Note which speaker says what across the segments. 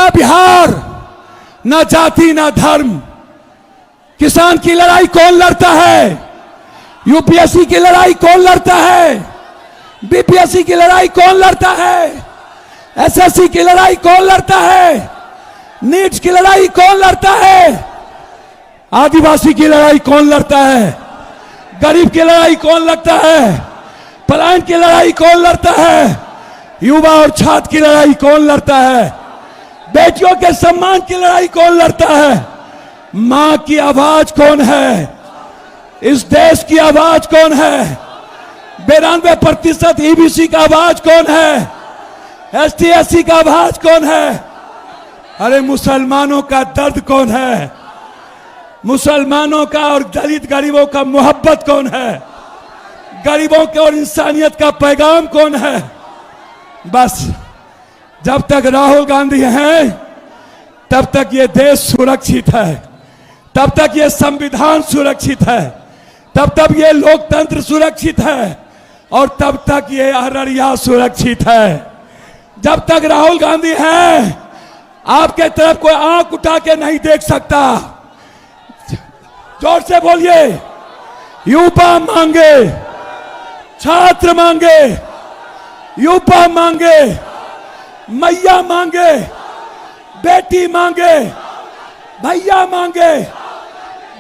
Speaker 1: बिहार, न जाति न धर्म। किसान की लड़ाई कौन लड़ता है? यूपीएससी की लड़ाई कौन लड़ता है? बीपीएससी की लड़ाई कौन लड़ता है? एसएससी की लड़ाई कौन लड़ता है? नीट की लड़ाई कौन लड़ता है? आदिवासी की लड़ाई कौन लड़ता है? गरीब की लड़ाई कौन लड़ता है? पलायन की लड़ाई कौन लड़ता है? युवा और छात्र की लड़ाई कौन लड़ता है? बेटियों के सम्मान की लड़ाई कौन लड़ता है? मां की आवाज कौन है? इस देश की आवाज कौन है? 92% ईबीसी का आवाज कौन है? एसटी एससी का आवाज कौन है? अरे मुसलमानों का दर्द कौन है? मुसलमानों का और दलित गरीबों का मोहब्बत कौन है? गरीबों के और इंसानियत का पैगाम कौन है? बस जब तक राहुल गांधी हैं तब तक ये देश सुरक्षित है, तब तक ये संविधान सुरक्षित है, तब तक ये लोकतंत्र सुरक्षित है और तब तक ये अररिया सुरक्षित है। जब तक राहुल गांधी हैं आपके तरफ कोई आंख उठा के नहीं देख सकता। जोर से बोलिए, युवा मांगे, छात्र मांगे, युवा मांगे, मैया मांगे, बेटी मांगे, भैया मांगे,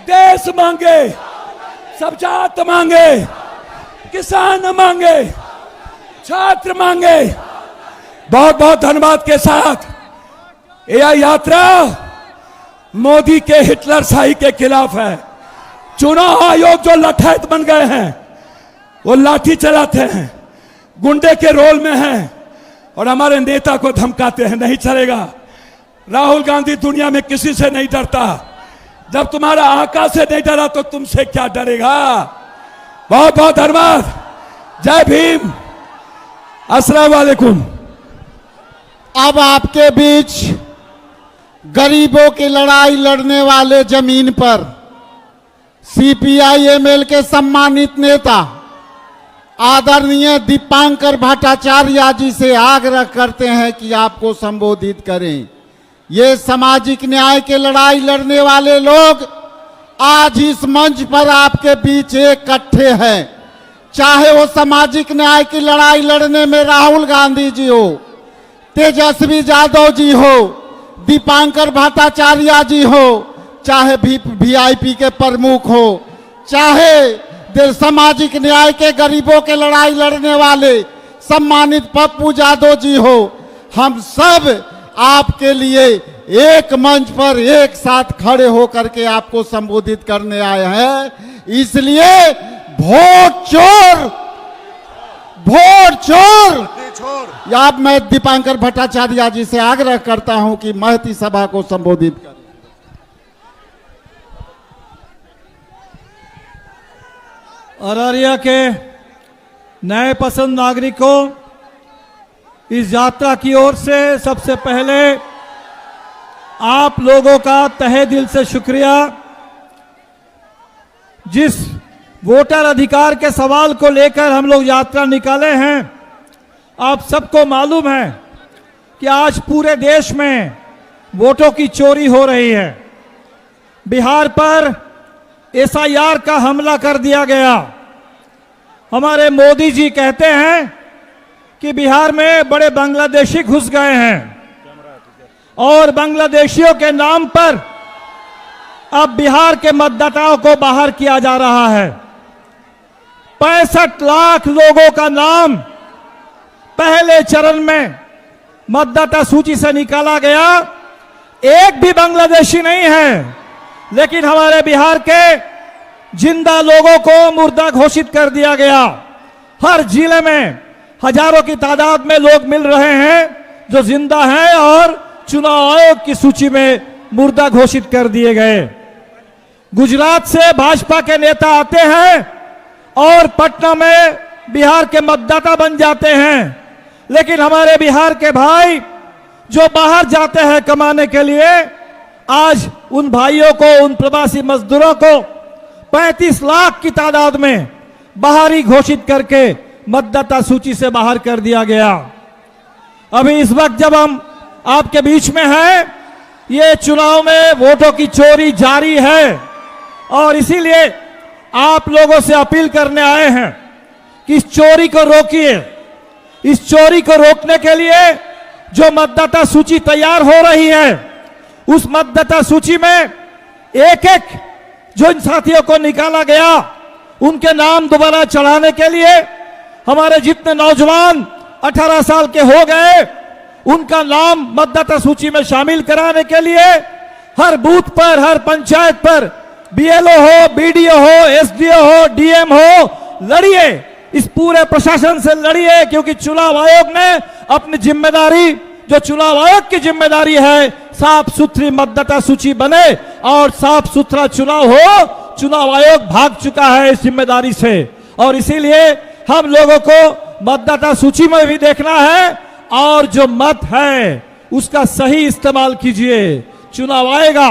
Speaker 1: देश मांगे, सब जात मांगे, किसान मांगे, छात्र मांगे। बहुत बहुत धन्यवाद के साथ यह यात्रा मोदी के हिटलर शाही के खिलाफ है। चुनाव आयोग जो लठैत बन गए हैं वो लाठी चलाते हैं, गुंडे के रोल में हैं और हमारे नेता को धमकाते हैं। नहीं चलेगा। राहुल गांधी दुनिया में किसी से नहीं डरता। जब तुम्हारा आका से नहीं डरा तो तुमसे क्या डरेगा। बहुत बहुत धन्यवाद। जय भीम, अस्सलाम वालेकुम।
Speaker 2: अब आपके बीच गरीबों की लड़ाई लड़ने वाले जमीन पर सीपीआई-एमएल के सम्मानित नेता आदरणीय दीपांकर भट्टाचार्य जी से आग्रह करते हैं कि आपको संबोधित करें। ये सामाजिक न्याय के लड़ाई लड़ने वाले लोग आज इस मंच पर आपके बीच इकट्ठे हैं। चाहे वो सामाजिक न्याय की लड़ाई लड़ने में राहुल गांधी जी हो, तेजस्वी यादव जी हो, दीपांकर भट्टाचार्य जी हो, चाहे वीआईपी के प्रमुख हो, चाहे सामाजिक न्याय के गरीबों के लड़ाई लड़ने वाले सम्मानित पप्पू यादव जी हो, हम सब आपके लिए एक मंच पर एक साथ खड़े होकर के आपको संबोधित करने आए हैं। इसलिए वोट चोर, वोट चोर। अब मैं दीपांकर भट्टाचार्य जी से आग्रह करता हूं कि महती सभा को संबोधित करें।
Speaker 3: अररिया के नए पसंद नागरिकों, इस यात्रा की ओर से सबसे पहले आप लोगों का तहे दिल से शुक्रिया। जिस वोटर अधिकार के सवाल को लेकर हम लोग यात्रा निकाले हैं, आप सबको मालूम है कि आज पूरे देश में वोटों की चोरी हो रही है। बिहार पर एसआईआर का हमला कर दिया गया। हमारे मोदी जी कहते हैं कि बिहार में बड़े बांग्लादेशी घुस गए हैं और बांग्लादेशियों के नाम पर अब बिहार के मतदाताओं को बाहर किया जा रहा है। 65 लाख लोगों का नाम पहले चरण में मतदाता सूची से निकाला गया। एक भी बांग्लादेशी नहीं है, लेकिन हमारे बिहार के जिंदा लोगों को मुर्दा घोषित कर दिया गया। हर जिले में हजारों की तादाद में लोग मिल रहे हैं जो जिंदा हैं और चुनाव आयोग की सूची में मुर्दा घोषित कर दिए गए। गुजरात से भाजपा के नेता आते हैं और पटना में बिहार के मतदाता बन जाते हैं, लेकिन हमारे बिहार के भाई जो बाहर जाते हैं कमाने के लिए, आज उन भाइयों को, उन प्रवासी मजदूरों को 35 लाख की तादाद में बाहरी घोषित करके मतदाता सूची से बाहर कर दिया गया। अभी इस वक्त जब हम आपके बीच में है। ये चुनाव में वोटों की चोरी जारी है और इसीलिए आप लोगों से अपील करने आए हैं कि इस चोरी को रोकिए। इस चोरी को रोकने के लिए जो मतदाता सूची तैयार हो रही है, उस मतदाता सूची में एक एक जो इन साथियों को निकाला गया, उनके नाम दोबारा चढ़ाने के लिए हमारे जितने नौजवान 18 साल के हो गए, उनका नाम मतदाता सूची में शामिल कराने के लिए हर बूथ पर, हर पंचायत पर बीएलओ हो, बीडीओ हो, एसडीओ हो, डीएम हो, लड़िए। इस पूरे प्रशासन से लड़िए, क्योंकि चुनाव आयोग ने अपनी जिम्मेदारी, जो चुनाव आयोग की जिम्मेदारी है, साफ सुथरी मतदाता सूची बने और साफ सुथरा चुनाव हो। चुनाव आयोग भाग चुका है इस जिम्मेदारी से और इसीलिए हम लोगों को मतदाता सूची में भी देखना है और जो मत है उसका सही इस्तेमाल कीजिए। चुनाव आएगा,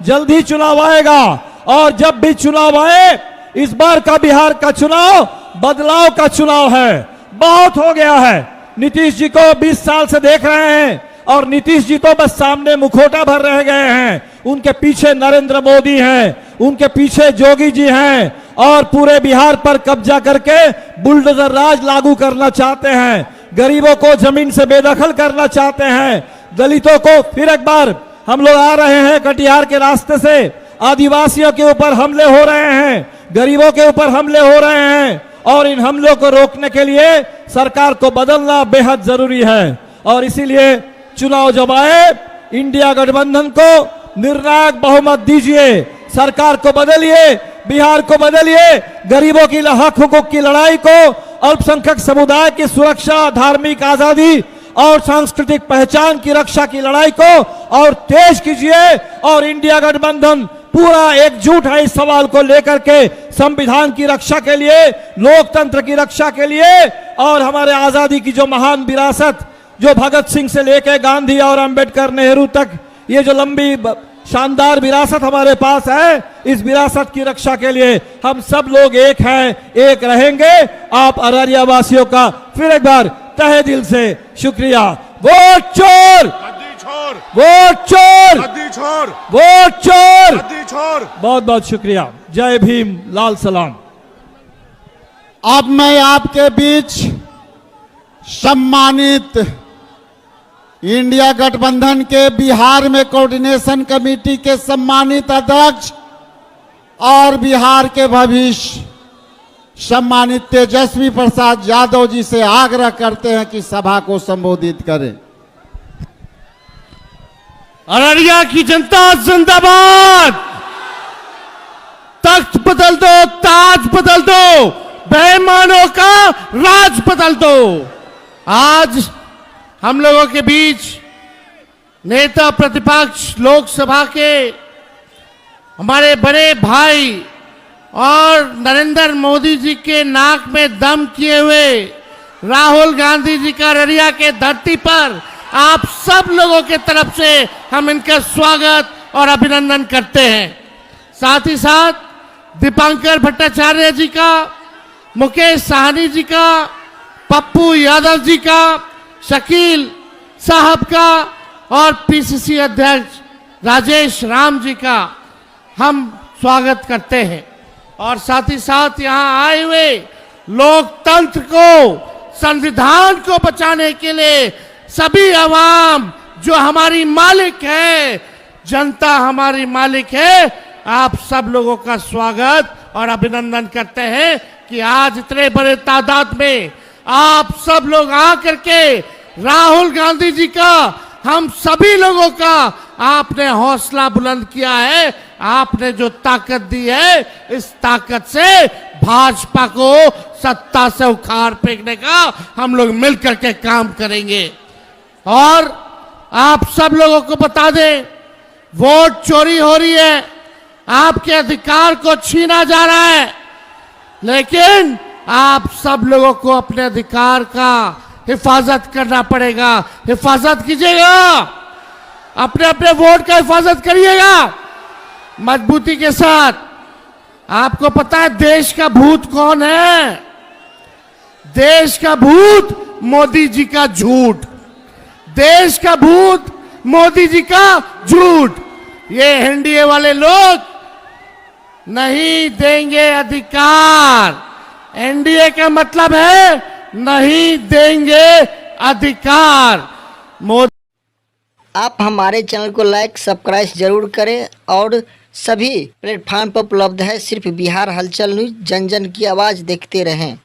Speaker 3: जल्द ही चुनाव आएगा और जब भी चुनाव आए, इस बार का बिहार का चुनाव बदलाव का चुनाव है। बहुत हो गया है। नीतीश जी को 20 साल से देख रहे हैं और नीतीश जी तो बस सामने मुखौटा भर रह गए हैं। उनके पीछे नरेंद्र मोदी हैं, उनके पीछे जोगी जी हैं और पूरे बिहार पर कब्जा करके बुलडोजर राज लागू करना चाहते हैं। गरीबों को जमीन से बेदखल करना चाहते हैं। दलितों को फिर एक बार हम लोग आ रहे हैं कटिहार के रास्ते से, आदिवासियों के ऊपर हमले हो रहे हैं, गरीबों के ऊपर हमले हो रहे हैं और इन हमलों को रोकने के लिए सरकार को बदलना बेहद जरूरी है। और इसीलिए चुनाव जब आए, इंडिया गठबंधन को निर्णायक बहुमत दीजिए, सरकार को बदलिए, बिहार को बदलिए, गरीबों की हक हुकूक की लड़ाई को, अल्पसंख्यक समुदाय की सुरक्षा, धार्मिक आजादी और सांस्कृतिक पहचान की रक्षा की लड़ाई को और तेज कीजिए। और इंडिया गठबंधन पूरा एकजुट है इस सवाल को लेकर के, संविधान की रक्षा के लिए, लोकतंत्र की रक्षा के लिए और हमारे आजादी की जो महान विरासत, जो भगत सिंह से लेकर गांधी और अंबेडकर, नेहरू तक, ये जो लंबी शानदार विरासत हमारे पास है, इस विरासत की रक्षा के लिए हम सब लोग एक हैं, एक रहेंगे। आप अररिया वासियों का फिर एक बार तहे दिल से शुक्रिया। वोट चोर, वोट चोर, वोट चोर। बहुत बहुत शुक्रिया। जय भीम, लाल सलाम।
Speaker 2: अब मैं आपके बीच सम्मानित इंडिया गठबंधन के बिहार में कोऑर्डिनेशन कमेटी के सम्मानित अध्यक्ष और बिहार के भविष्य सम्मानित तेजस्वी प्रसाद यादव जी से आग्रह करते हैं कि सभा को संबोधित करें।
Speaker 4: अररिया की जनता जिंदाबाद। तख्त बदल दो, ताज बदल दो, बेईमानों का राज बदल दो। आज हम लोगों के बीच नेता प्रतिपक्ष लोकसभा के हमारे बड़े भाई और नरेंद्र मोदी जी के नाक में दम किए हुए राहुल गांधी जी का अररिया के धरती पर आप सब लोगों के तरफ से हम इनका स्वागत और अभिनंदन करते हैं। साथ ही साथ दीपांकर भट्टाचार्य जी का, मुकेश साहनी जी का, पप्पू यादव जी का, शकील साहब का और पीसीसी अध्यक्ष राजेश राम जी का हम स्वागत करते हैं। और साथ ही साथ यहाँ आए हुए लोकतंत्र को, संविधान को बचाने के लिए सभी आवाम जो हमारी मालिक है, जनता हमारी मालिक है, आप सब लोगों का स्वागत और अभिनंदन करते हैं कि आज इतने बड़े तादाद में आप सब लोग आकर के राहुल गांधी जी का, हम सभी लोगों का आपने हौसला बुलंद किया है। आपने जो ताकत दी है, इस ताकत से भाजपा को सत्ता से उखाड़ फेंकने का हम लोग मिलकर के काम करेंगे। और आप सब लोगों को बता दें, वोट चोरी हो रही है, आपके अधिकार को छीना जा रहा है, लेकिन आप सब लोगों को अपने अधिकार का हिफाजत करना पड़ेगा। हिफाजत कीजिएगा, अपने अपने वोट का हिफाजत करिएगा मजबूती के साथ। आपको पता है देश का भूत कौन है? देश का भूत मोदी जी का झूठ, देश का भूत मोदी जी का झूठ। ये एनडीए वाले लोग नहीं देंगे अधिकार। एनडीए का मतलब है नहीं देंगे अधिकार। मोदी
Speaker 5: आप हमारे चैनल को लाइक सब्सक्राइब जरूर करें और सभी प्लेटफार्म पर उपलब्ध है। सिर्फ बिहार हलचल न्यूज, जन जन की आवाज़ देखते रहें।